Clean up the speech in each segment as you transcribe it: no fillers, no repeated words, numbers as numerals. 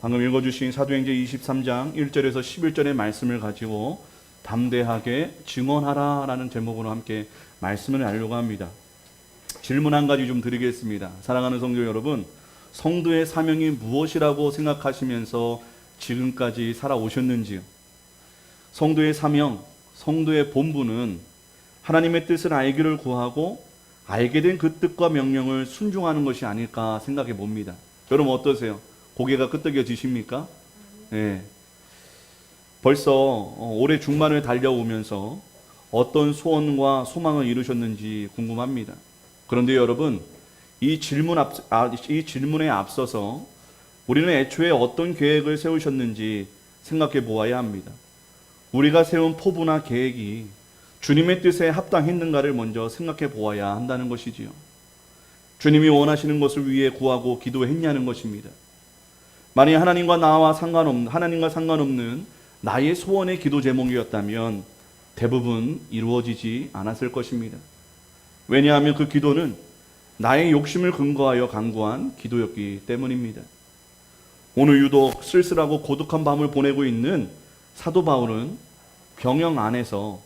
방금 읽어주신 사도행전 23장 1절에서 11절의 말씀을 가지고 담대하게 증언하라 라는 제목으로 함께 말씀을 알려고 합니다. 질문 한 가지 좀 드리겠습니다. 사랑하는 성도 여러분, 성도의 사명이 무엇이라고 생각하시면서 지금까지 살아오셨는지요? 성도의 사명, 성도의 본분은 하나님의 뜻을 알기를 구하고 알게 된 그 뜻과 명령을 순종하는 것이 아닐까 생각해 봅니다. 여러분 어떠세요? 고개가 끄덕여지십니까? 네. 벌써 올해 중반을 달려오면서 어떤 소원과 소망을 이루셨는지 궁금합니다. 그런데 여러분, 이 질문에 앞서서 우리는 애초에 어떤 계획을 세우셨는지 생각해 보아야 합니다. 우리가 세운 포부나 계획이 주님의 뜻에 합당했는가를 먼저 생각해 보아야 한다는 것이지요. 주님이 원하시는 것을 위해 구하고 기도했냐는 것입니다. 만약 하나님과 상관없는 나의 소원의 기도 제목이었다면 대부분 이루어지지 않았을 것입니다. 왜냐하면 그 기도는 나의 욕심을 근거하여 간구한 기도였기 때문입니다. 오늘 유독 쓸쓸하고 고독한 밤을 보내고 있는 사도 바울은 병영 안에서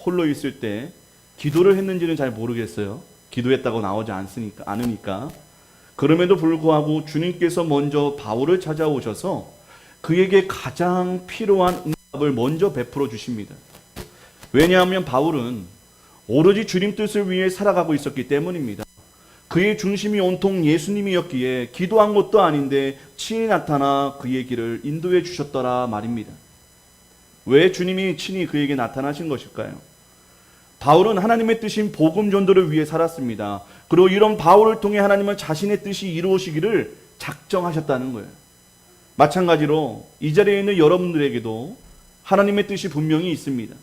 홀로 있을 때 기도를 했는지는 잘 모르겠어요. 기도했다고 나오지 않으니까. 그럼에도 불구하고 주님께서 먼저 바울을 찾아오셔서 그에게 가장 필요한 응답을 먼저 베풀어 주십니다. 왜냐하면 바울은 오로지 주님 뜻을 위해 살아가고 있었기 때문입니다. 그의 중심이 온통 예수님이었기에 기도한 것도 아닌데 친히 나타나 그의 길을 인도해 주셨더라 말입니다. 왜 주님이 친히 그에게 나타나신 것일까요? 바울은 하나님의 뜻인 복음 전도를 위해 살았습니다. 그리고 이런 바울을 통해 하나님은 자신의 뜻이 이루어지기를 작정하셨다는 거예요. 마찬가지로 이 자리에 있는 여러분들에게도 하나님의 뜻이 분명히 있습니다.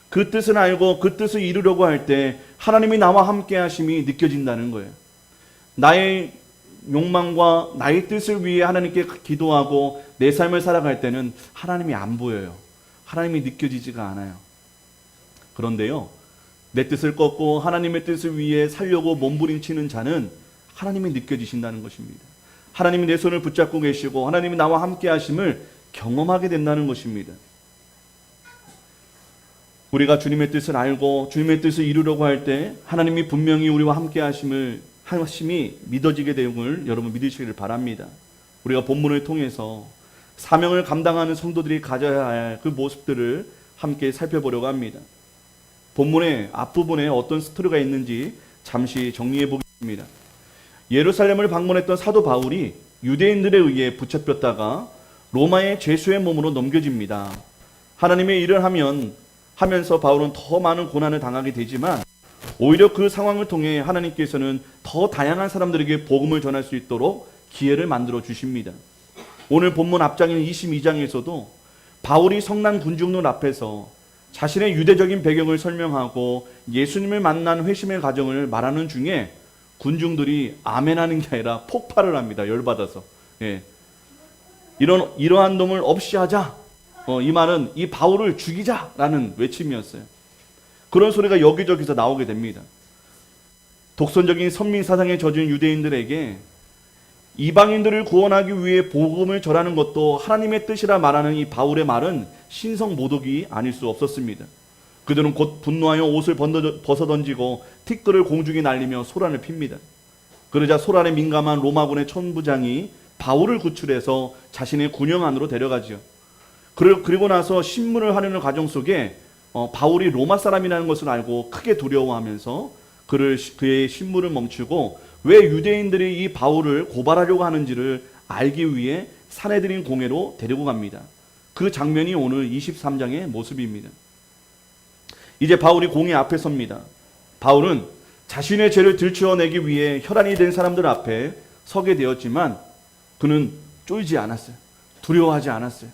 그 뜻을 알고 그 뜻을 이루려고 할 때 하나님이 나와 함께 하심이 느껴진다는 거예요. 나의 욕망과 나의 뜻을 위해 하나님께 기도하고 내 삶을 살아갈 때는 하나님이 안 보여요. 하나님이 느껴지지가 않아요. 그런데요, 내 뜻을 꺾고 하나님의 뜻을 위해 살려고 몸부림치는 자는 하나님이 느껴지신다는 것입니다. 하나님이 내 손을 붙잡고 계시고 하나님이 나와 함께 하심을 경험하게 된다는 것입니다. 우리가 주님의 뜻을 알고 주님의 뜻을 이루려고 할 때 하나님이 분명히 우리와 함께 하심이 믿어지게 되음을 여러분 믿으시기를 바랍니다. 우리가 본문을 통해서 사명을 감당하는 성도들이 가져야 할 그 모습들을 함께 살펴보려고 합니다. 본문의 앞부분에 어떤 스토리가 있는지 잠시 정리해 보겠습니다. 예루살렘을 방문했던 사도 바울이 유대인들에 의해 붙잡혔다가 로마의 죄수의 몸으로 넘겨집니다. 하나님의 일을 하면서 바울은 더 많은 고난을 당하게 되지만 오히려 그 상황을 통해 하나님께서는 더 다양한 사람들에게 복음을 전할 수 있도록 기회를 만들어 주십니다. 오늘 본문 앞장인 22장에서도 바울이 성난 군중들 앞에서 자신의 유대적인 배경을 설명하고 예수님을 만난 회심의 과정을 말하는 중에 군중들이 아멘하는 게 아니라 폭발을 합니다. 열받아서. 이러한 놈을 없이 하자. 이 말은 이 바울을 죽이자라는 외침이었어요. 그런 소리가 여기저기서 나오게 됩니다. 독선적인 선민 사상에 젖은 유대인들에게 이방인들을 구원하기 위해 복음을 전하는 것도 하나님의 뜻이라 말하는 이 바울의 말은 신성모독이 아닐 수 없었습니다. 그들은 곧 분노하여 옷을 벗어던지고 티끌을 공중에 날리며 소란을 핍니다. 그러자 소란에 민감한 로마군의 천부장이 바울을 구출해서 자신의 군영 안으로 데려가지요. 그리고 나서 신문을 하려는 과정 속에 바울이 로마 사람이라는 것을 알고 크게 두려워하면서 그의 신문을 멈추고 왜 유대인들이 이 바울을 고발하려고 하는지를 알기 위해 사내들인 공회로 데리고 갑니다. 그 장면이 오늘 23장의 모습입니다. 이제 바울이 공회 앞에 섭니다. 바울은 자신의 죄를 들추어내기 위해 혈안이 된 사람들 앞에 서게 되었지만 그는 쫄지 않았어요. 두려워하지 않았어요.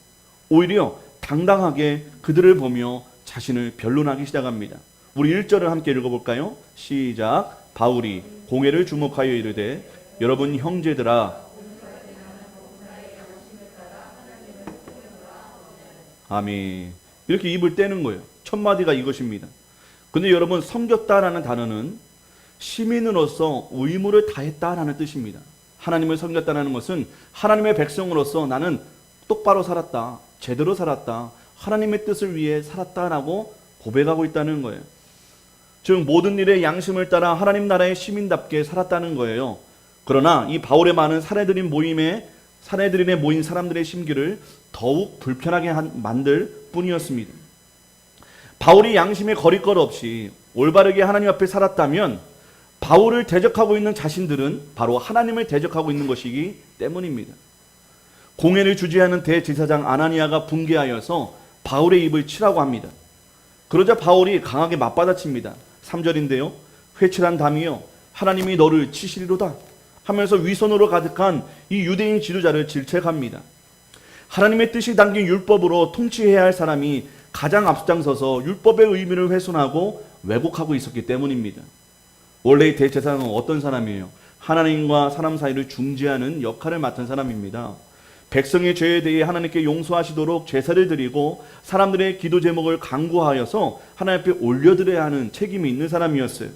오히려 당당하게 그들을 보며 자신을 변론하기 시작합니다. 우리 1절을 함께 읽어볼까요? 시작. 바울이 공회를 주목하여 이르되 여러분 형제들아. 아멘. 이렇게 입을 떼는 거예요. 첫 마디가 이것입니다. 근데 여러분, 섬겼다라는 단어는 시민으로서 의무를 다했다라는 뜻입니다. 하나님을 섬겼다는 것은 하나님의 백성으로서 나는 똑바로 살았다, 제대로 살았다, 하나님의 뜻을 위해 살았다라고 고백하고 있다는 거예요. 즉 모든 일에 양심을 따라 하나님 나라의 시민답게 살았다는 거예요. 그러나 이 바울의 많은 사내들인 모인 사람들의 심기를 더욱 불편하게 만들 뿐이었습니다. 바울이 양심에 거리낌 없이 올바르게 하나님 앞에 살았다면 바울을 대적하고 있는 자신들은 바로 하나님을 대적하고 있는 것이기 때문입니다. 공회를 주재하는 대제사장 아나니아가 분개하여서 바울의 입을 치라고 합니다. 그러자 바울이 강하게 맞받아칩니다. 3절인데요. 회칠한 담이여 하나님이 너를 치시리로다 하면서 위선으로 가득한 이 유대인 지도자를 질책합니다. 하나님의 뜻이 담긴 율법으로 통치해야 할 사람이 가장 앞장서서 율법의 의미를 훼손하고 왜곡하고 있었기 때문입니다. 원래 이 대제사장은 어떤 사람이에요? 하나님과 사람 사이를 중재하는 역할을 맡은 사람입니다. 백성의 죄에 대해 하나님께 용서하시도록 제사를 드리고 사람들의 기도 제목을 간구하여서 하나님 앞에 올려드려야 하는 책임이 있는 사람이었어요.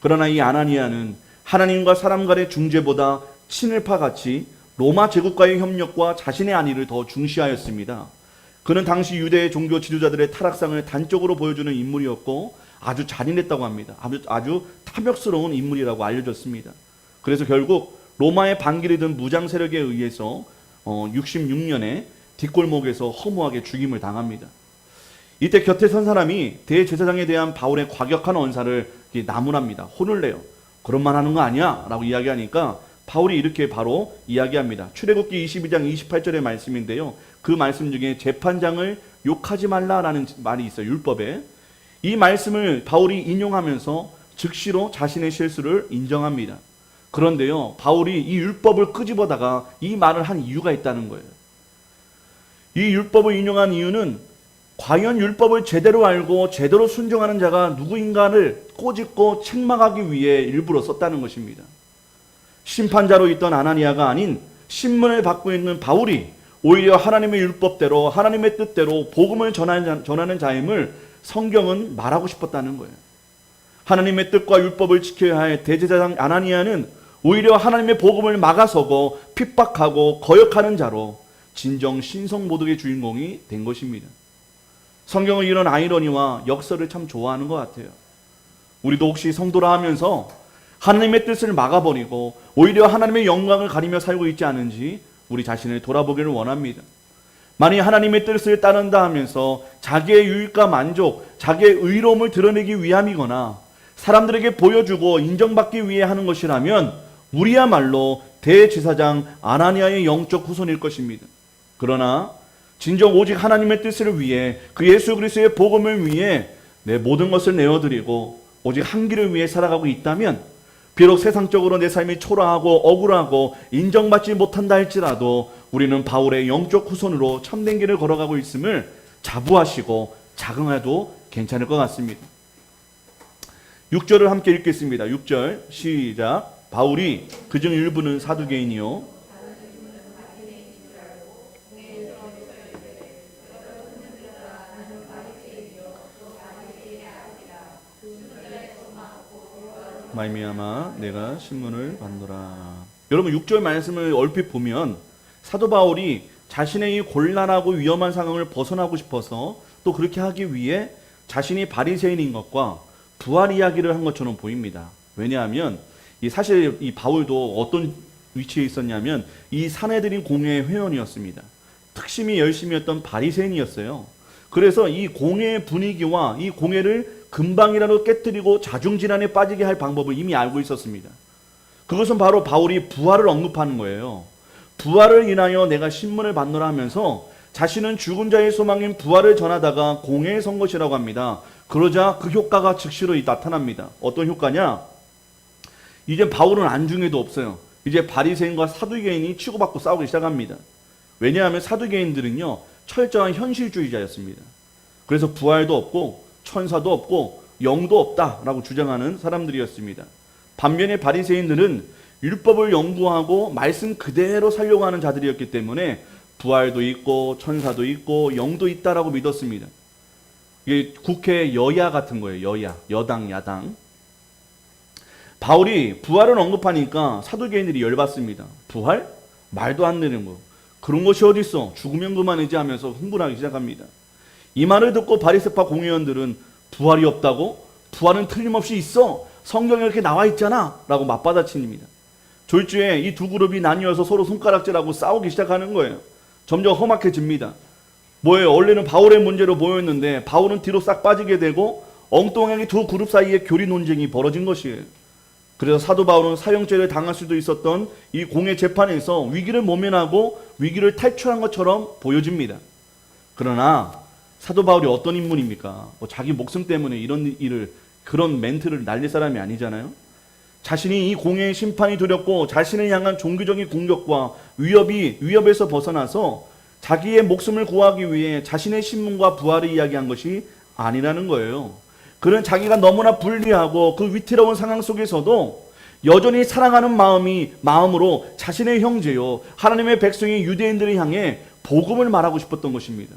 그러나 이 아나니아는 하나님과 사람 간의 중재보다 친일파같이 로마 제국과의 협력과 자신의 안위를 더 중시하였습니다. 그는 당시 유대 종교 지도자들의 타락상을 단적으로 보여주는 인물이었고 아주 잔인했다고 합니다. 아주 탐욕스러운 인물이라고 알려졌습니다. 그래서 결국 로마의 반기를 든 무장 세력에 의해서 66년에 뒷골목에서 허무하게 죽임을 당합니다. 이때 곁에 선 사람이 대제사장에 대한 바울의 과격한 언사를 나무랍니다. 혼을 내요. 그런 말 하는 거 아니야? 라고 이야기하니까 바울이 이렇게 바로 이야기합니다. 출애굽기 22장 28절의 말씀인데요. 그 말씀 중에 재판장을 욕하지 말라라는 말이 있어요. 율법에. 이 말씀을 바울이 인용하면서 즉시로 자신의 실수를 인정합니다. 그런데요, 바울이 이 율법을 끄집어다가 이 말을 한 이유가 있다는 거예요. 이 율법을 인용한 이유는 과연 율법을 제대로 알고 제대로 순종하는 자가 누구인가를 꼬집고 책망하기 위해 일부러 썼다는 것입니다. 심판자로 있던 아나니아가 아닌 신문을 받고 있는 바울이 오히려 하나님의 율법대로 하나님의 뜻대로 복음을 전하는 자임을 성경은 말하고 싶었다는 거예요. 하나님의 뜻과 율법을 지켜야 할 대제사장 아나니아는 오히려 하나님의 복음을 막아서고 핍박하고 거역하는 자로 진정 신성모독의 주인공이 된 것입니다. 성경은 이런 아이러니와 역설을 참 좋아하는 것 같아요. 우리도 혹시 성도라 하면서 하나님의 뜻을 막아버리고 오히려 하나님의 영광을 가리며 살고 있지 않은지 우리 자신을 돌아보기를 원합니다. 만약 하나님의 뜻을 따른다 하면서 자기의 유익과 만족, 자기의 의로움을 드러내기 위함이거나 사람들에게 보여주고 인정받기 위해 하는 것이라면 우리야말로 대제사장 아나니아의 영적 후손일 것입니다. 그러나 진정 오직 하나님의 뜻을 위해 그 예수 그리스도의 복음을 위해 내 모든 것을 내어드리고 오직 한 길을 위해 살아가고 있다면 비록 세상적으로 내 삶이 초라하고 억울하고 인정받지 못한다 할지라도 우리는 바울의 영적 후손으로 참된 길을 걸어가고 있음을 자부하시고 자긍해도 괜찮을 것 같습니다. 6절을 함께 읽겠습니다. 6절 시작. 바울이 그중 일부는 사두개인이요 말미암아 내가 신문을 받노라. 여러분 6절 말씀을 얼핏 보면 사도 바울이 자신의 이 곤란하고 위험한 상황을 벗어나고 싶어서 또 그렇게 하기 위해 자신이 바리새인인 것과 부활 이야기를 한 것처럼 보입니다. 왜냐하면 사실 이 바울도 어떤 위치에 있었냐면 이 사내들인 공회의 회원이었습니다. 특심이 열심히 했던 바리새인이었어요. 그래서 이 공회의 분위기와 이 공회를 금방이라도 깨뜨리고 자중질환에 빠지게 할 방법을 이미 알고 있었습니다. 그것은 바로 바울이 부활을 언급하는 거예요. 부활을 인하여 내가 신문을 받노라 하면서 자신은 죽은 자의 소망인 부활을 전하다가 공회에 선 것이라고 합니다. 그러자 그 효과가 즉시로 나타납니다. 어떤 효과냐? 이제 바울은 안중에도 없어요. 이제 바리새인과 사두개인이 치고받고 싸우기 시작합니다. 왜냐하면 사두개인들은요 철저한 현실주의자였습니다. 그래서 부활도 없고 천사도 없고 영도 없다라고 주장하는 사람들이었습니다. 반면에 바리새인들은 율법을 연구하고 말씀 그대로 살려고 하는 자들이었기 때문에 부활도 있고 천사도 있고 영도 있다라고 믿었습니다. 이게 국회 여야 같은 거예요. 여야, 여당, 야당. 바울이 부활을 언급하니까 사두개인들이 열받습니다. 부활? 말도 안 되는 거. 그런 것이 어딨어? 죽으면 그만이지 하면서 흥분하기 시작합니다. 이 말을 듣고 바리새파 공회원들은 부활이 없다고? 부활은 틀림없이 있어. 성경에 이렇게 나와 있잖아. 라고 맞받아칩니다. 졸지에 이 두 그룹이 나뉘어서 서로 손가락질하고 싸우기 시작하는 거예요. 점점 험악해집니다. 뭐예요? 원래는 바울의 문제로 보였는데 바울은 뒤로 싹 빠지게 되고 엉뚱하게 두 그룹 사이에 교리 논쟁이 벌어진 것이에요. 그래서 사도 바울은 사형죄를 당할 수도 있었던 이 공회 재판에서 위기를 모면하고 위기를 탈출한 것처럼 보여집니다. 그러나 사도 바울이 어떤 인물입니까? 뭐 자기 목숨 때문에 이런 일을, 그런 멘트를 날릴 사람이 아니잖아요. 자신이 이 공회의 심판이 두렵고 자신을 향한 종교적인 공격과 위협에서 벗어나서 자기의 목숨을 구하기 위해 자신의 신문과 부활을 이야기한 것이 아니라는 거예요. 그는 자기가 너무나 불리하고 그 위태로운 상황 속에서도 여전히 사랑하는 마음으로 자신의 형제요 하나님의 백성인 유대인들을 향해 복음을 말하고 싶었던 것입니다.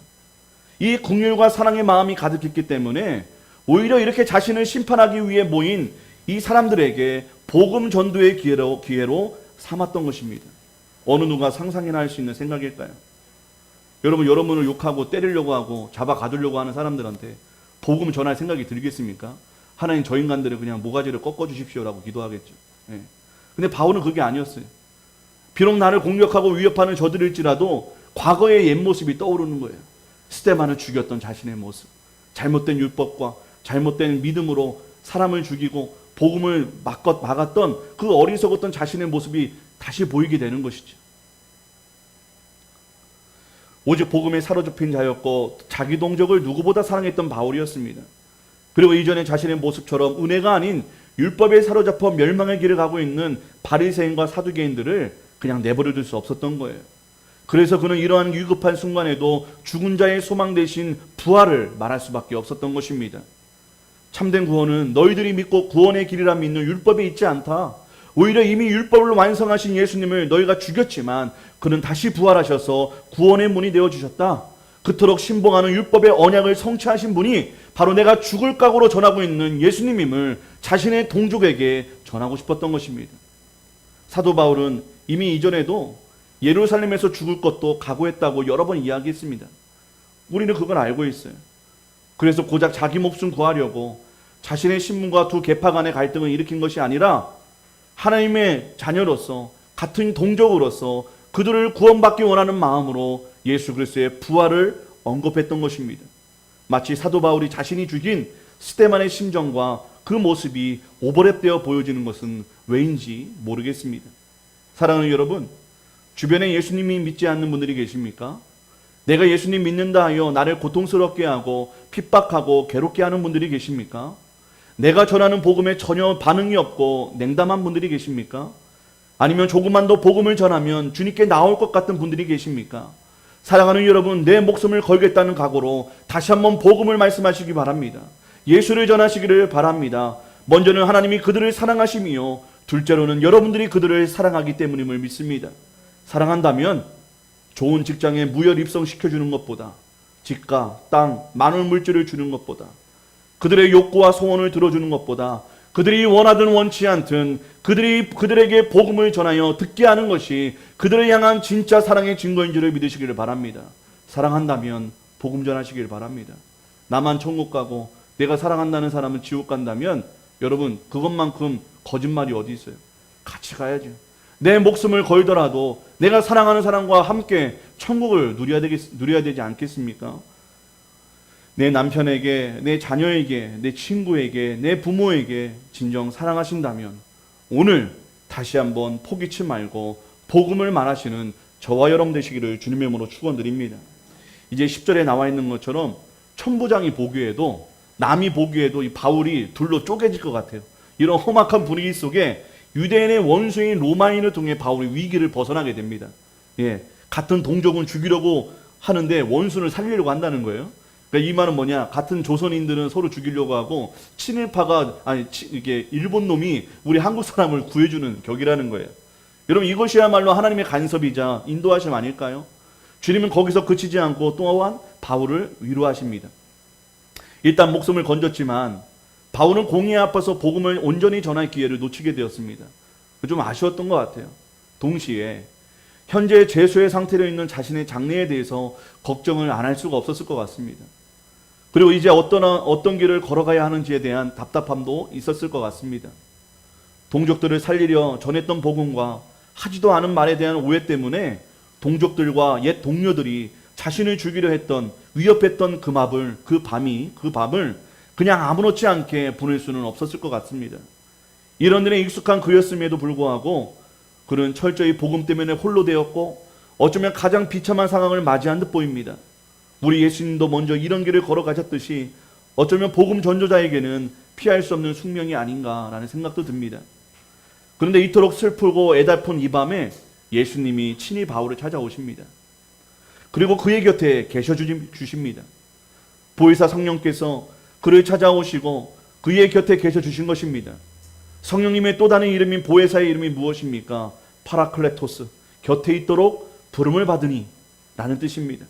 이 긍휼과 사랑의 마음이 가득했기 때문에 오히려 이렇게 자신을 심판하기 위해 모인 이 사람들에게 복음 전도의 기회로 삼았던 것입니다. 어느 누가 상상이나 할 수 있는 생각일까요? 여러분을 욕하고 때리려고 하고 잡아 가두려고 하는 사람들한테 복음 전할 생각이 들겠습니까? 하나님 저 인간들을 그냥 모가지를 꺾어 주십시오라고 기도하겠죠. 예. 근데 바울은 그게 아니었어요. 비록 나를 공격하고 위협하는 저들일지라도 과거의 옛 모습이 떠오르는 거예요. 스데반을 죽였던 자신의 모습, 잘못된 율법과 잘못된 믿음으로 사람을 죽이고 복음을 막았던 그 어리석었던 자신의 모습이 다시 보이게 되는 것이죠. 오직 복음에 사로잡힌 자였고 자기 동족을 누구보다 사랑했던 바울이었습니다. 그리고 이전에 자신의 모습처럼 은혜가 아닌 율법에 사로잡혀 멸망의 길을 가고 있는 바리새인과 사두개인들을 그냥 내버려 둘 수 없었던 거예요. 그래서 그는 이러한 위급한 순간에도 죽은 자의 소망 대신 부활을 말할 수밖에 없었던 것입니다. 참된 구원은 너희들이 믿고 구원의 길이라 믿는 율법에 있지 않다. 오히려 이미 율법을 완성하신 예수님을 너희가 죽였지만 그는 다시 부활하셔서 구원의 문이 되어주셨다. 그토록 신봉하는 율법의 언약을 성취하신 분이 바로 내가 죽을 각오로 전하고 있는 예수님임을 자신의 동족에게 전하고 싶었던 것입니다. 사도 바울은 이미 이전에도 예루살렘에서 죽을 것도 각오했다고 여러 번 이야기했습니다. 우리는 그걸 알고 있어요. 그래서 고작 자기 목숨 구하려고 자신의 신분과 두 계파 간의 갈등을 일으킨 것이 아니라 하나님의 자녀로서 같은 동족으로서 그들을 구원받기 원하는 마음으로 예수 그리스도의 부활을 언급했던 것입니다. 마치 사도 바울이 자신이 죽인 스데반의 심정과 그 모습이 오버랩되어 보여지는 것은 왜인지 모르겠습니다. 사랑하는 여러분, 주변에 예수님이 믿지 않는 분들이 계십니까? 내가 예수님 믿는다 하여 나를 고통스럽게 하고 핍박하고 괴롭게 하는 분들이 계십니까? 내가 전하는 복음에 전혀 반응이 없고 냉담한 분들이 계십니까? 아니면 조금만 더 복음을 전하면 주님께 나올 것 같은 분들이 계십니까? 사랑하는 여러분, 내 목숨을 걸겠다는 각오로 다시 한번 복음을 말씀하시기 바랍니다. 예수를 전하시기를 바랍니다. 먼저는 하나님이 그들을 사랑하심이요 둘째로는 여러분들이 그들을 사랑하기 때문임을 믿습니다. 사랑한다면 좋은 직장에 무혈 입성시켜주는 것보다, 집과 땅, 많은 물질을 주는 것보다, 그들의 욕구와 소원을 들어주는 것보다, 그들이 원하든 원치 않든 그들에게 복음을 전하여 듣게 하는 것이 그들을 향한 진짜 사랑의 증거인 줄을 믿으시기를 바랍니다. 사랑한다면 복음 전하시기를 바랍니다. 나만 천국 가고 내가 사랑한다는 사람은 지옥 간다면 여러분, 그것만큼 거짓말이 어디 있어요? 같이 가야죠. 내 목숨을 걸더라도 내가 사랑하는 사람과 함께 천국을 누려야 되지 않겠습니까? 내 남편에게, 내 자녀에게, 내 친구에게, 내 부모에게 진정 사랑하신다면 오늘 다시 한번 포기치 말고 복음을 말하시는 저와 여러분 되시기를 주님의 이름으로 축원드립니다. 이제 10절에 나와 있는 것처럼 천부장이 보기에도, 남이 보기에도 이 바울이 둘로 쪼개질 것 같아요. 이런 험악한 분위기 속에 유대인의 원수인 로마인을 통해 바울이 위기를 벗어나게 됩니다. 같은 동족은 죽이려고 하는데 원수를 살리려고 한다는 거예요. 그러니까 이 말은 뭐냐? 같은 조선인들은 서로 죽이려고 하고 이게 일본 놈이 우리 한국 사람을 구해주는 격이라는 거예요. 여러분, 이것이야말로 하나님의 간섭이자 인도하심 아닐까요? 주님은 거기서 그치지 않고 또한 바울을 위로하십니다. 일단 목숨을 건졌지만 바울은 공의에 앞서서 복음을 온전히 전할 기회를 놓치게 되었습니다. 좀 아쉬웠던 것 같아요. 동시에 현재 죄수의 상태로 있는 자신의 장래에 대해서 걱정을 안 할 수가 없었을 것 같습니다. 그리고 이제 어떤 길을 걸어가야 하는지에 대한 답답함도 있었을 것 같습니다. 동족들을 살리려 전했던 복음과 하지도 않은 말에 대한 오해 때문에 동족들과 옛 동료들이 자신을 죽이려 했던, 위협했던 그 밤을 그냥 아무렇지 않게 보낼 수는 없었을 것 같습니다. 이런 일에 익숙한 그였음에도 불구하고 그는 철저히 복음 때문에 홀로 되었고 어쩌면 가장 비참한 상황을 맞이한 듯 보입니다. 우리 예수님도 먼저 이런 길을 걸어가셨듯이 어쩌면 복음 전도자에게는 피할 수 없는 숙명이 아닌가라는 생각도 듭니다. 그런데 이토록 슬프고 애달픈 이 밤에 예수님이 친히 바울을 찾아오십니다. 그리고 그의 곁에 계셔 주십니다. 보혜사 성령께서 그를 찾아오시고 그의 곁에 계셔 주신 것입니다. 성령님의 또 다른 이름인 보혜사의 이름이 무엇입니까? 파라클레토스, 곁에 있도록 부름을 받으니 라는 뜻입니다.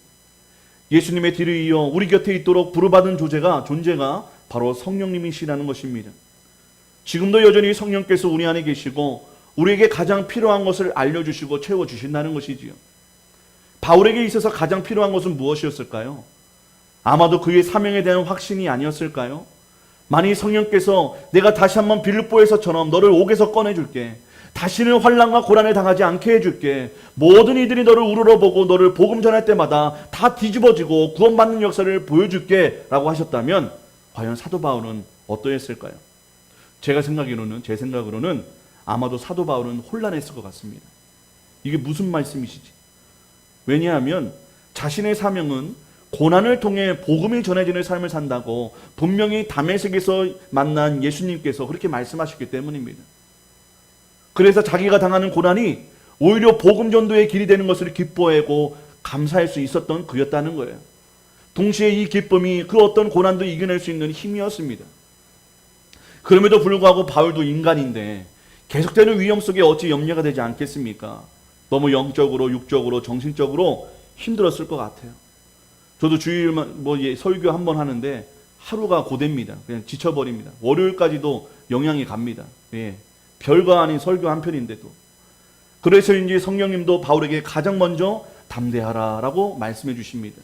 예수님의 뒤를 이어 우리 곁에 있도록 부름받은 존재가 바로 성령님이시라는 것입니다. 지금도 여전히 성령께서 우리 안에 계시고 우리에게 가장 필요한 것을 알려주시고 채워주신다는 것이지요. 바울에게 있어서 가장 필요한 것은 무엇이었을까요? 아마도 그의 사명에 대한 확신이 아니었을까요? 만일 성령께서 내가 다시 한번 빌립보에서처럼 너를 옥에서 꺼내줄게, 다시는 환난과 고난을 당하지 않게 해줄게, 모든 이들이 너를 우러러보고 너를 복음 전할 때마다 다 뒤집어지고 구원받는 역사를 보여줄게 라고 하셨다면 과연 사도 바울은 어떠했을까요? 제 생각으로는 아마도 사도 바울은 혼란했을 것 같습니다. 이게 무슨 말씀이시지? 왜냐하면 자신의 사명은 고난을 통해 복음이 전해지는 삶을 산다고 분명히 다메섹에서 만난 예수님께서 그렇게 말씀하셨기 때문입니다. 그래서 자기가 당하는 고난이 오히려 복음 전도의 길이 되는 것을 기뻐하고 감사할 수 있었던 그였다는 거예요. 동시에 이 기쁨이 그 어떤 고난도 이겨낼 수 있는 힘이었습니다. 그럼에도 불구하고 바울도 인간인데 계속되는 위험 속에 어찌 염려가 되지 않겠습니까? 너무 영적으로, 육적으로, 정신적으로 힘들었을 것 같아요. 저도 주일만 설교 한 번 하는데 하루가 고됩니다. 그냥 지쳐버립니다. 월요일까지도 영향이 갑니다. 예. 별거 아닌 설교 한 편인데도. 그래서인지 성령님도 바울에게 가장 먼저 담대하라라고 말씀해 주십니다.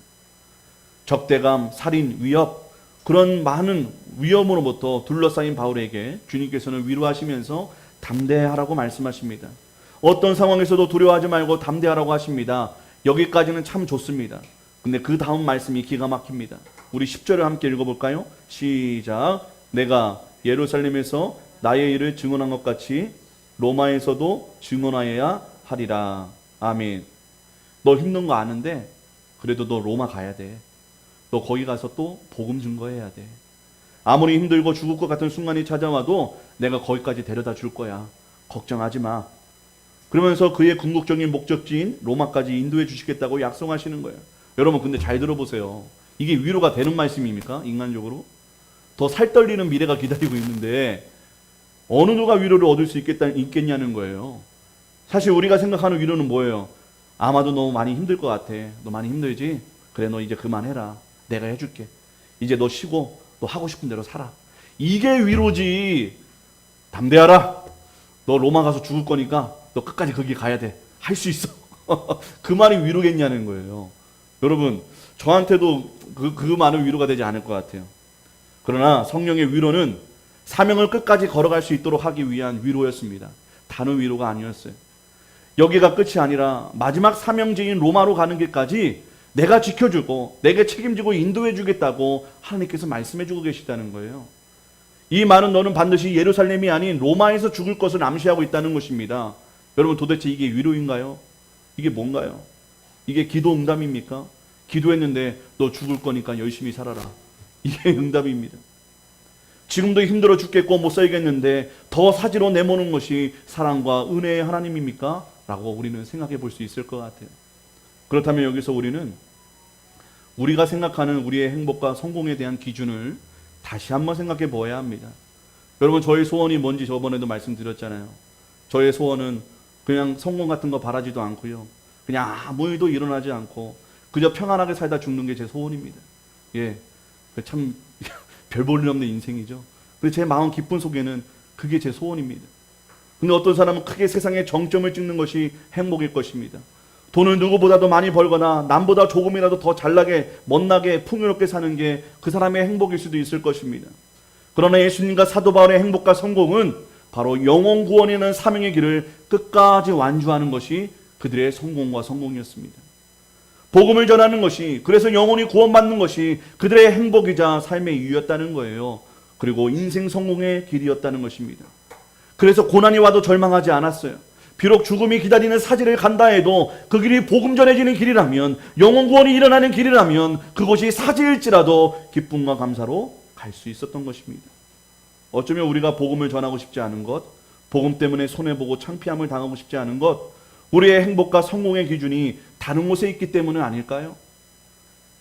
적대감, 살인, 위협, 그런 많은 위험으로부터 둘러싸인 바울에게 주님께서는 위로하시면서 담대하라고 말씀하십니다. 어떤 상황에서도 두려워하지 말고 담대하라고 하십니다. 여기까지는 참 좋습니다. 근데 그 다음 말씀이 기가 막힙니다. 우리 10절을 함께 읽어볼까요? 시작. 내가 예루살렘에서 나의 일을 증언한 것 같이 로마에서도 증언하여야 하리라. 아멘. 너 힘든 거 아는데 그래도 너 로마 가야 돼. 너 거기 가서 또 복음 증거해야 돼. 아무리 힘들고 죽을 것 같은 순간이 찾아와도 내가 거기까지 데려다 줄 거야. 걱정하지 마. 그러면서 그의 궁극적인 목적지인 로마까지 인도해 주시겠다고 약속하시는 거예요. 여러분 근데 잘 들어보세요. 이게 위로가 되는 말씀입니까? 인간적으로? 더 살떨리는 미래가 기다리고 있는데 어느 누가 위로를 얻을 수 있겠냐는 거예요. 사실 우리가 생각하는 위로는 뭐예요? 아마도 너무 많이 힘들 것 같아. 너 많이 힘들지? 그래 너 이제 그만해라. 내가 해줄게. 이제 너 쉬고 너 하고 싶은 대로 살아. 이게 위로지. 담대하라. 너 로마 가서 죽을 거니까 너 끝까지 거기 가야 돼. 할 수 있어. 그 말이 위로겠냐는 거예요. 여러분 저한테도 그 말은 위로가 되지 않을 것 같아요. 그러나 성령의 위로는 사명을 끝까지 걸어갈 수 있도록 하기 위한 위로였습니다. 다른 위로가 아니었어요. 여기가 끝이 아니라 마지막 사명지인 로마로 가는 길까지 내가 지켜주고 내게 책임지고 인도해 주겠다고 하나님께서 말씀해 주고 계시다는 거예요. 이 말은 너는 반드시 예루살렘이 아닌 로마에서 죽을 것을 암시하고 있다는 것입니다. 여러분 도대체 이게 위로인가요? 이게 뭔가요? 이게 기도 응답입니까? 기도했는데 너 죽을 거니까 열심히 살아라. 이게 응답입니다. 지금도 힘들어 죽겠고 못 살겠는데 더 사지로 내모는 것이 사랑과 은혜의 하나님입니까? 라고 우리는 생각해 볼 수 있을 것 같아요. 그렇다면 여기서 우리는 우리가 생각하는 우리의 행복과 성공에 대한 기준을 다시 한번 생각해 보아야 합니다. 여러분 저의 소원이 뭔지 저번에도 말씀드렸잖아요. 저의 소원은 그냥 성공 같은 거 바라지도 않고요. 그냥 아무 일도 일어나지 않고 그저 평안하게 살다 죽는 게 제 소원입니다. 예, 참 별 볼 일 없는 인생이죠. 근데 제 마음 깊은 속에는 그게 제 소원입니다. 근데 어떤 사람은 크게 세상에 정점을 찍는 것이 행복일 것입니다. 돈을 누구보다도 많이 벌거나 남보다 조금이라도 더 잘나게 멋나게 풍요롭게 사는 게 그 사람의 행복일 수도 있을 것입니다. 그러나 예수님과 사도 바울의 행복과 성공은 바로 영혼 구원이라는 사명의 길을 끝까지 완주하는 것이 그들의 성공과 성공이었습니다. 복음을 전하는 것이, 그래서 영혼이 구원받는 것이 그들의 행복이자 삶의 이유였다는 거예요. 그리고 인생 성공의 길이었다는 것입니다. 그래서 고난이 와도 절망하지 않았어요. 비록 죽음이 기다리는 사지를 간다 해도 그 길이 복음 전해지는 길이라면, 영혼 구원이 일어나는 길이라면 그곳이 사지일지라도 기쁨과 감사로 갈 수 있었던 것입니다. 어쩌면 우리가 복음을 전하고 싶지 않은 것, 복음 때문에 손해보고 창피함을 당하고 싶지 않은 것, 우리의 행복과 성공의 기준이 다른 곳에 있기 때문은 아닐까요?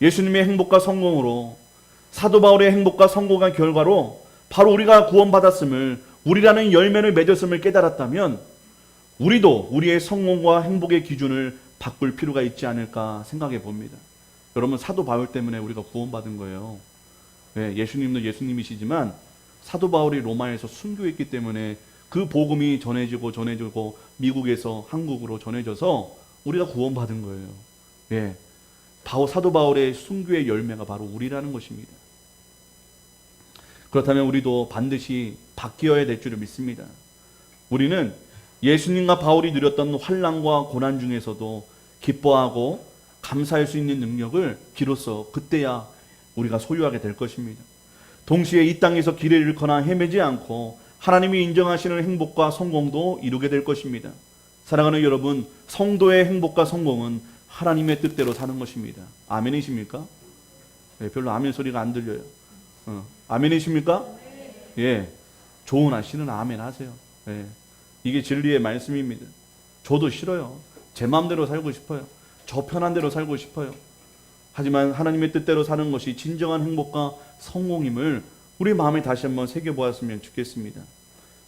예수님의 행복과 성공으로, 사도 바울의 행복과 성공의 결과로 바로 우리가 구원받았음을, 우리라는 열매를 맺었음을 깨달았다면 우리도 우리의 성공과 행복의 기준을 바꿀 필요가 있지 않을까 생각해 봅니다. 여러분, 사도 바울 때문에 우리가 구원받은 거예요. 네, 예수님도 예수님이시지만 사도 바울이 로마에서 순교했기 때문에 그 복음이 전해지고 미국에서 한국으로 전해져서 우리가 구원받은 거예요. 예, 사도 바울의 순교의 열매가 바로 우리라는 것입니다. 그렇다면 우리도 반드시 바뀌어야 될 줄을 믿습니다. 우리는 예수님과 바울이 누렸던 환난과 고난 중에서도 기뻐하고 감사할 수 있는 능력을 비로소 그때야 우리가 소유하게 될 것입니다. 동시에 이 땅에서 길을 잃거나 헤매지 않고 하나님이 인정하시는 행복과 성공도 이루게 될 것입니다. 사랑하는 여러분, 성도의 행복과 성공은 하나님의 뜻대로 사는 것입니다. 아멘이십니까? 네, 별로 아멘 소리가 안 들려요. 아멘이십니까? 예, 좋은 아씨는 아멘 하세요. 예, 이게 진리의 말씀입니다. 저도 싫어요. 제 마음대로 살고 싶어요. 저 편한 대로 살고 싶어요. 하지만 하나님의 뜻대로 사는 것이 진정한 행복과 성공임을 우리 마음에 다시 한번 새겨보았으면 좋겠습니다.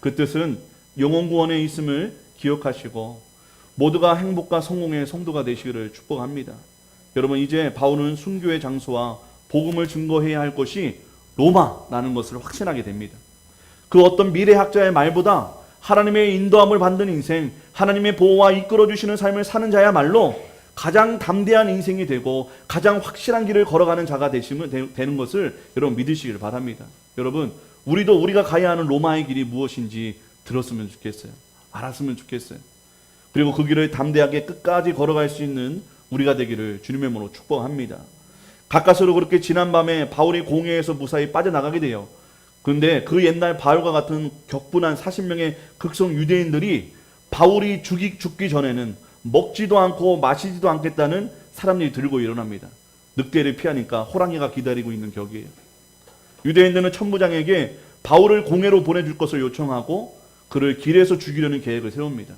그 뜻은 영혼 구원에 있음을 기억하시고 모두가 행복과 성공의 성도가 되시기를 축복합니다. 여러분, 이제 바울은 순교의 장소와 복음을 증거해야 할 것이 로마라는 것을 확신하게 됩니다. 그 어떤 미래학자의 말보다 하나님의 인도함을 받는 인생, 하나님의 보호와 이끌어주시는 삶을 사는 자야말로 가장 담대한 인생이 되고 가장 확실한 길을 걸어가는 자가 되는 것을 여러분 믿으시길 바랍니다. 여러분, 우리도 우리가 가야 하는 로마의 길이 무엇인지 들었으면 좋겠어요. 알았으면 좋겠어요. 그리고 그 길을 담대하게 끝까지 걸어갈 수 있는 우리가 되기를 주님의 이름으로 축복합니다. 가까스로 그렇게 지난밤에 바울이 공회에서 무사히 빠져나가게 돼요. 그런데 그 옛날 바울과 같은 격분한 40명의 극성 유대인들이 바울이 죽기 전에는 먹지도 않고 마시지도 않겠다는 사람들이 들고 일어납니다. 늑대를 피하니까 호랑이가 기다리고 있는 격이에요. 유대인들은 천부장에게 바울을 공회로 보내줄 것을 요청하고 그를 길에서 죽이려는 계획을 세웁니다.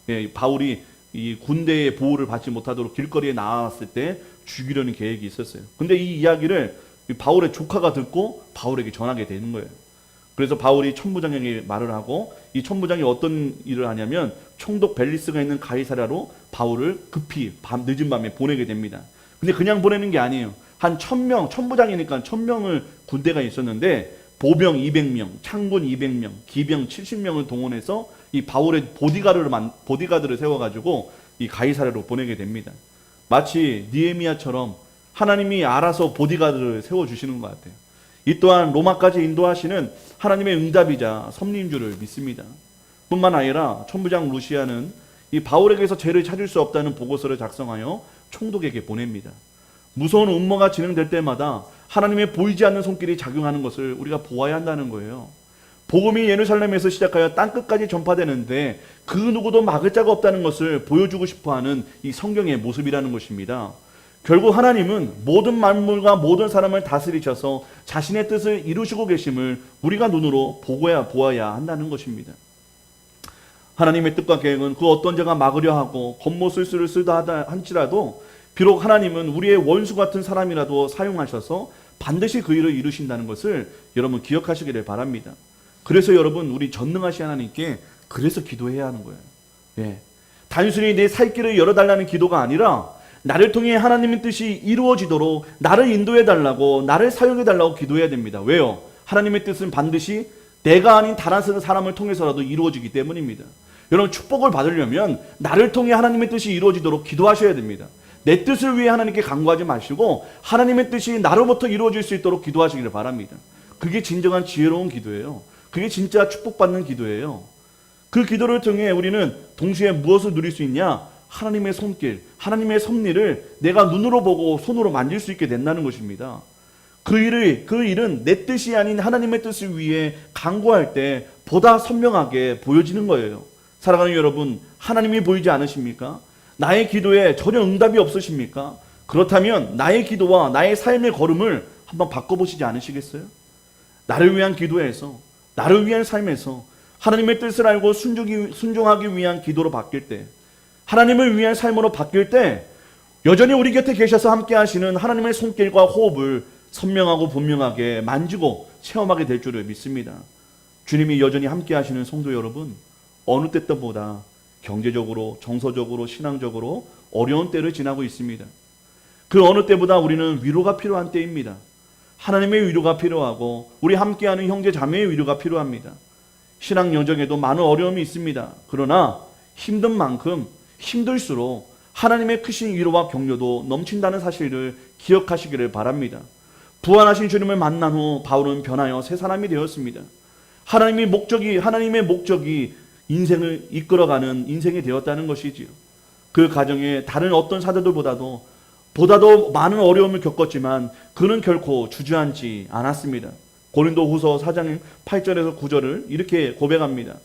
예, 바울이 이 군대의 보호를 받지 못하도록 길거리에 나왔을 때 죽이려는 계획이 있었어요. 근데 이 이야기를 바울의 조카가 듣고 바울에게 전하게 되는 거예요. 그래서 바울이 천부장에게 말을 하고 이 천부장이 어떤 일을 하냐면 총독 벨리스가 있는 가이사랴로 바울을 급히 늦은 밤에 보내게 됩니다. 근데 그냥 보내는 게 아니에요. 한 1000명, 천부장이니까 1000명을 군대가 있었는데 보병 200명, 창군 200명, 기병 70명을 동원해서 이 바울의 보디가드를 세워가지고 이 가이사랴로 보내게 됩니다. 마치 느헤미야처럼 하나님이 알아서 보디가드를 세워주시는 것 같아요. 이 또한 로마까지 인도하시는 하나님의 응답이자 섭리인 줄을 믿습니다. 뿐만 아니라 천부장 루시아는 이 바울에게서 죄를 찾을 수 없다는 보고서를 작성하여 총독에게 보냅니다. 무서운 음모가 진행될 때마다 하나님의 보이지 않는 손길이 작용하는 것을 우리가 보아야 한다는 거예요. 복음이 예루살렘에서 시작하여 땅끝까지 전파되는데 그 누구도 막을 자가 없다는 것을 보여주고 싶어하는 이 성경의 모습이라는 것입니다. 결국 하나님은 모든 만물과 모든 사람을 다스리셔서 자신의 뜻을 이루시고 계심을 우리가 눈으로 보아야 한다는 것입니다. 하나님의 뜻과 계획은 그 어떤 자가 막으려 하고 겉모술수를 쓰다 할지라도 비록 하나님은 우리의 원수 같은 사람이라도 사용하셔서 반드시 그 일을 이루신다는 것을 여러분 기억하시기를 바랍니다. 그래서 여러분, 우리 전능하신 하나님께 그래서 기도해야 하는 거예요. 예. 단순히 내 살 길을 열어달라는 기도가 아니라 나를 통해 하나님의 뜻이 이루어지도록 나를 인도해달라고, 나를 사용해달라고 기도해야 됩니다. 왜요? 하나님의 뜻은 반드시 내가 아닌 다른 사람을 통해서라도 이루어지기 때문입니다. 여러분, 축복을 받으려면 나를 통해 하나님의 뜻이 이루어지도록 기도하셔야 됩니다. 내 뜻을 위해 하나님께 간구하지 마시고 하나님의 뜻이 나로부터 이루어질 수 있도록 기도하시기를 바랍니다. 그게 진정한 지혜로운 기도예요. 그게 진짜 축복받는 기도예요. 그 기도를 통해 우리는 동시에 무엇을 누릴 수 있냐? 하나님의 손길, 하나님의 섭리를 내가 눈으로 보고 손으로 만질 수 있게 된다는 것입니다. 그 일은 내 뜻이 아닌 하나님의 뜻을 위해 간구할 때 보다 선명하게 보여지는 거예요. 사랑하는 여러분, 하나님이 보이지 않으십니까? 나의 기도에 전혀 응답이 없으십니까? 그렇다면 나의 기도와 나의 삶의 걸음을 한번 바꿔보시지 않으시겠어요? 나를 위한 기도에서, 나를 위한 삶에서 하나님의 뜻을 알고 순종하기 위한 기도로 바뀔 때, 하나님을 위한 삶으로 바뀔 때 여전히 우리 곁에 계셔서 함께 하시는 하나님의 손길과 호흡을 선명하고 분명하게 만지고 체험하게 될 줄을 믿습니다. 주님이 여전히 함께 하시는 성도 여러분, 어느 때보다 경제적으로, 정서적으로, 신앙적으로 어려운 때를 지나고 있습니다. 그 어느 때보다 우리는 위로가 필요한 때입니다. 하나님의 위로가 필요하고 우리 함께하는 형제 자매의 위로가 필요합니다. 신앙 여정에도 많은 어려움이 있습니다. 그러나 힘든 만큼 힘들수록 하나님의 크신 위로와 격려도 넘친다는 사실을 기억하시기를 바랍니다. 부활하신 주님을 만난 후 바울은 변하여 새 사람이 되었습니다. 하나님의 목적이 인생을 이끌어가는 인생이 되었다는 것이지요. 그 가정에 다른 어떤 사도들보다도 많은 어려움을 겪었지만 그는 결코 주저앉지 않았습니다. 고린도후서 4장 8절에서 9절을 이렇게 고백합니다.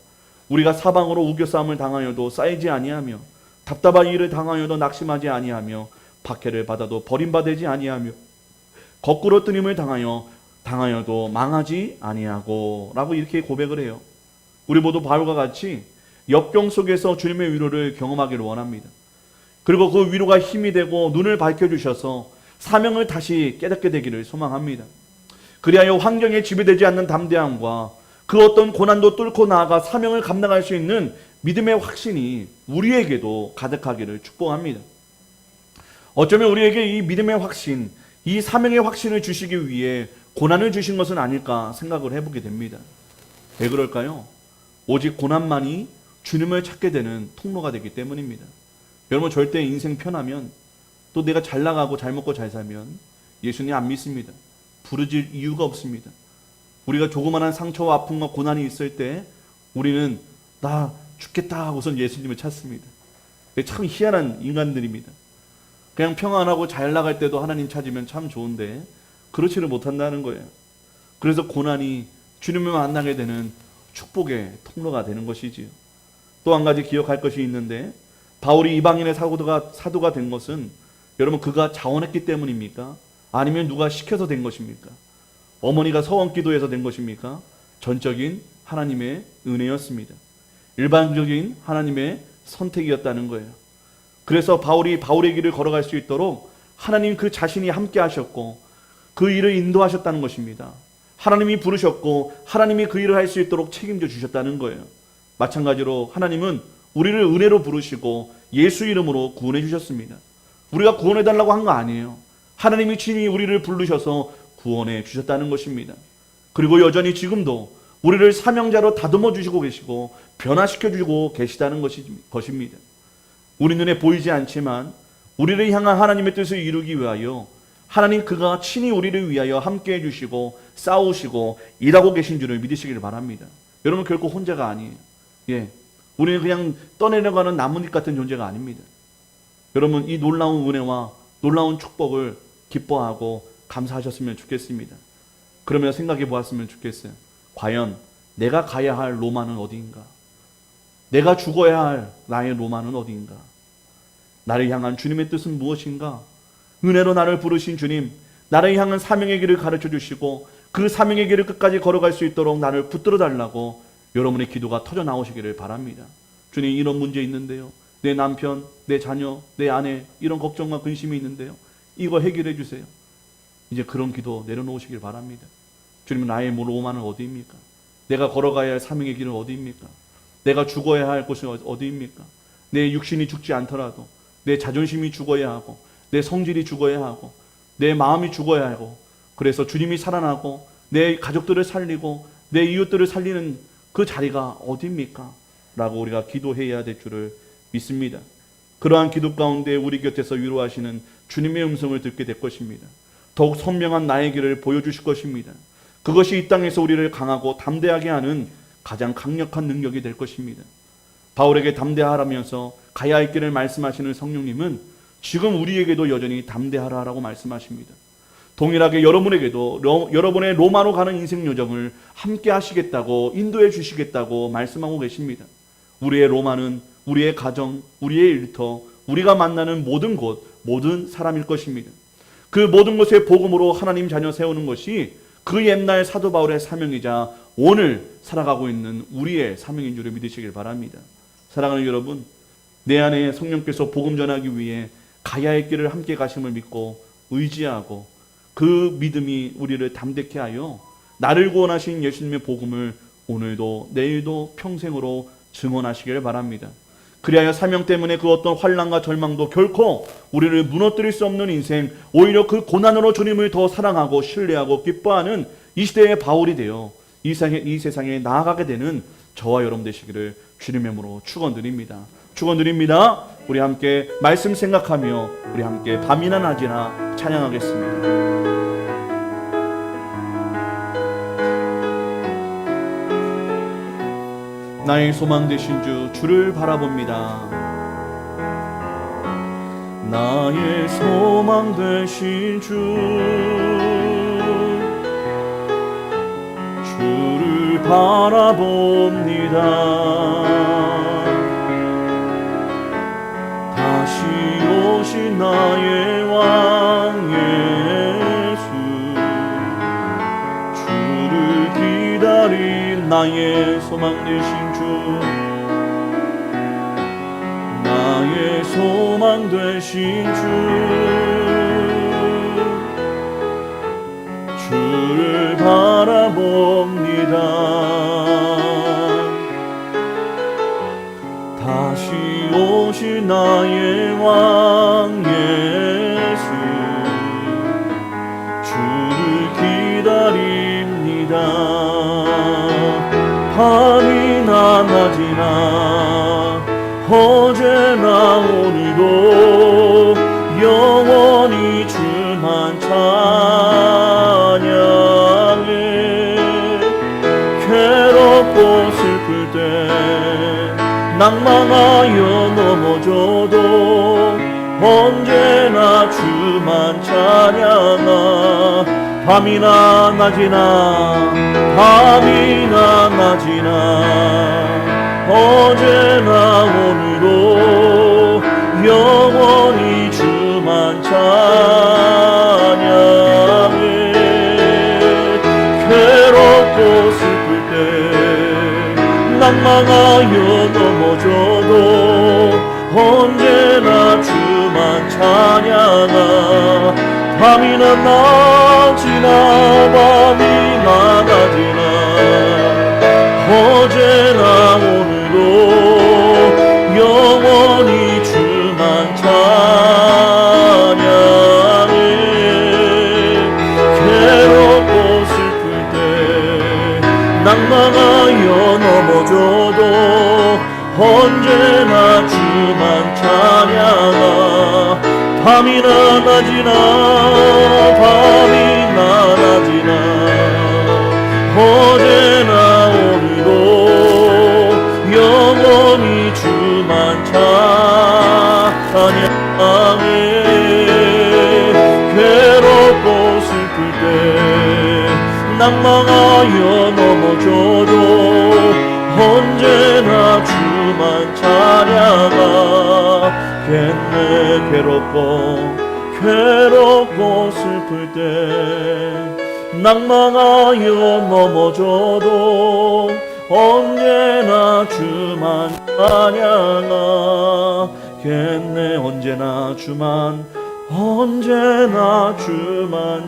우리가 사방으로 우겨싸움을 당하여도 쌓이지 아니하며 답답한 일을 당하여도 낙심하지 아니하며 박해를 받아도 버림받지 아니하며 거꾸로 뜨림을 당하여도 망하지 아니하고 라고 이렇게 고백을 해요. 우리 모두 바울과 같이 역경 속에서 주님의 위로를 경험하기를 원합니다. 그리고 그 위로가 힘이 되고 눈을 밝혀주셔서 사명을 다시 깨닫게 되기를 소망합니다. 그리하여 환경에 지배되지 않는 담대함과 그 어떤 고난도 뚫고 나아가 사명을 감당할 수 있는 믿음의 확신이 우리에게도 가득하기를 축복합니다. 어쩌면 우리에게 이 믿음의 확신, 이 사명의 확신을 주시기 위해 고난을 주신 것은 아닐까 생각을 해보게 됩니다. 왜 그럴까요? 오직 고난만이 주님을 찾게 되는 통로가 되기 때문입니다. 여러분, 절대 인생 편하면, 또 내가 잘 나가고 잘 먹고 잘 살면 예수님 안 믿습니다. 부르질 이유가 없습니다. 우리가 조그마한 상처와 아픔과 고난이 있을 때 우리는 나 죽겠다 하고선 예수님을 찾습니다. 참 희한한 인간들입니다. 그냥 평안하고 잘 나갈 때도 하나님 찾으면 참 좋은데 그렇지를 못한다는 거예요. 그래서 고난이 주님을 만나게 되는 축복의 통로가 되는 것이지요. 또 한 가지 기억할 것이 있는데, 바울이 이방인의 사도가 된 것은 여러분 그가 자원했기 때문입니까? 아니면 누가 시켜서 된 것입니까? 어머니가 서원기도해서 된 것입니까? 전적인 하나님의 은혜였습니다. 일반적인 하나님의 선택이었다는 거예요. 그래서 바울이 바울의 길을 걸어갈 수 있도록 하나님 그 자신이 함께 하셨고 그 일을 인도하셨다는 것입니다. 하나님이 부르셨고 하나님이 그 일을 할 수 있도록 책임져 주셨다는 거예요. 마찬가지로 하나님은 우리를 은혜로 부르시고 예수 이름으로 구원해 주셨습니다. 우리가 구원해 달라고 한 거 아니에요. 하나님이 친히 우리를 부르셔서 구원해 주셨다는 것입니다. 그리고 여전히 지금도 우리를 사명자로 다듬어 주시고 계시고 변화시켜 주고 계시다는 것입니다. 우리 눈에 보이지 않지만 우리를 향한 하나님의 뜻을 이루기 위하여 하나님 그가 친히 우리를 위하여 함께 해주시고 싸우시고 일하고 계신 줄을 믿으시기를 바랍니다. 여러분, 결코 혼자가 아니에요. 우리는 그냥 떠내려가는 나뭇잎 같은 존재가 아닙니다. 여러분, 이 놀라운 은혜와 놀라운 축복을 기뻐하고 감사하셨으면 좋겠습니다. 그러면 생각해 보았으면 좋겠어요. 과연 내가 가야 할 로마는 어디인가? 내가 죽어야 할 나의 로마는 어디인가? 나를 향한 주님의 뜻은 무엇인가? 은혜로 나를 부르신 주님, 나를 향한 사명의 길을 가르쳐 주시고 그 사명의 길을 끝까지 걸어갈 수 있도록 나를 붙들어 달라고 여러분의 기도가 터져 나오시기를 바랍니다. 주님, 이런 문제 있는데요. 내 남편, 내 자녀, 내 아내 이런 걱정과 근심이 있는데요. 이거 해결해 주세요. 이제 그런 기도 내려놓으시길 바랍니다. 주님, 나의 로마는 어디입니까? 내가 걸어가야 할 사명의 길은 어디입니까? 내가 죽어야 할 곳은 어디입니까? 내 육신이 죽지 않더라도 내 자존심이 죽어야 하고 내 성질이 죽어야 하고 내 마음이 죽어야 하고, 그래서 주님이 살아나고 내 가족들을 살리고 내 이웃들을 살리는 그 자리가 어디입니까? 라고 우리가 기도해야 될 줄을 믿습니다. 그러한 기도 가운데 우리 곁에서 위로하시는 주님의 음성을 듣게 될 것입니다. 더욱 선명한 나의 길을 보여주실 것입니다. 그것이 이 땅에서 우리를 강하고 담대하게 하는 가장 강력한 능력이 될 것입니다. 바울에게 담대하라면서 가야 할 길을 말씀하시는 성령님은 지금 우리에게도 여전히 담대하라라고 말씀하십니다. 동일하게 여러분에게도 여러분의 로마로 가는 인생 요정을 함께 하시겠다고 인도해 주시겠다고 말씀하고 계십니다. 우리의 로마는 우리의 가정, 우리의 일터, 우리가 만나는 모든 곳, 모든 사람일 것입니다. 그 모든 곳에 복음으로 하나님 자녀 세우는 것이 그 옛날 사도 바울의 사명이자 오늘 살아가고 있는 우리의 사명인 줄을 믿으시길 바랍니다. 사랑하는 여러분, 내 안에 성령께서 복음 전하기 위해 가야 할 길을 함께 가심을 믿고 의지하고 그 믿음이 우리를 담대케 하여 나를 구원하신 예수님의 복음을 오늘도 내일도 평생으로 증언하시길 바랍니다. 그리하여 사명 때문에 그 어떤 환난과 절망도 결코 우리를 무너뜨릴 수 없는 인생, 오히려 그 고난으로 주님을 더 사랑하고 신뢰하고 기뻐하는 이 시대의 바울이 되어 이 세상에 나아가게 되는 저와 여러분 되시기를 주님의 이름으로 축원드립니다. 축원드립니다. 우리 함께 말씀 생각하며 우리 함께 밤이나 낮이나 찬양하겠습니다. 나의 소망 되신 주 주를 바라봅니다. 나의 소망 되신 주 주를 바라봅니다. 다시 오신 나의 왕 예수 주를 기다린 나의 소망 되신 주 나의 소망 되신 주 주를 바라봅니다. 다시 오신 나의 왕 예수 주를 기다립니다. 밤이나 낮이나 어제나 오늘도 영원히 주만 찬양해. 괴롭고 슬플 때 낭망하여 넘어져도 언제나 주만 찬양하. 밤이나 낮이나 밤이나 낮이나 어제나 오늘도 영원히 주만 찬양해. 괴롭고 슬플 때 낭망하여 넘어져도 언제나 주만 찬양하. 밤이나 낮이나 밤이나 낮이나 어제나 오늘도 영원히 주만 찬양해. 괴롭고 슬플 때 낭망하여 넘어져도 언제나 주만 찬양하. 밤이나 낮이나 밤이나 낮이나 어제나 오늘도 영원히 주만 찬양해. 괴롭고 슬플 때 낭망하여 넘어져도 언제나 주만 찬양하겠네. 괴롭고 슬플 때 낭망하여 넘어져도 언제나 주만 찬양하겠네. 언제나 주만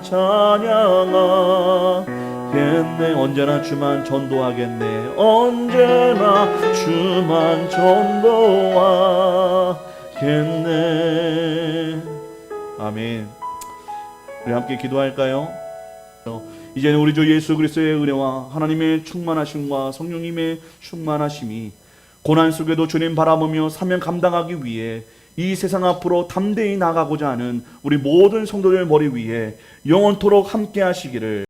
찬양하겠네. 언제나 주만 전도하겠네. 언제나 주만 전도하겠네. 아멘. 우리 함께 기도할까요? 이제는 우리 주 예수 그리스도의 은혜와 하나님의 충만하심과 성령님의 충만하심이 고난 속에도 주님 바라보며 사명 감당하기 위해 이 세상 앞으로 담대히 나가고자 하는 우리 모든 성도들 머리 위에 영원토록 함께 하시기를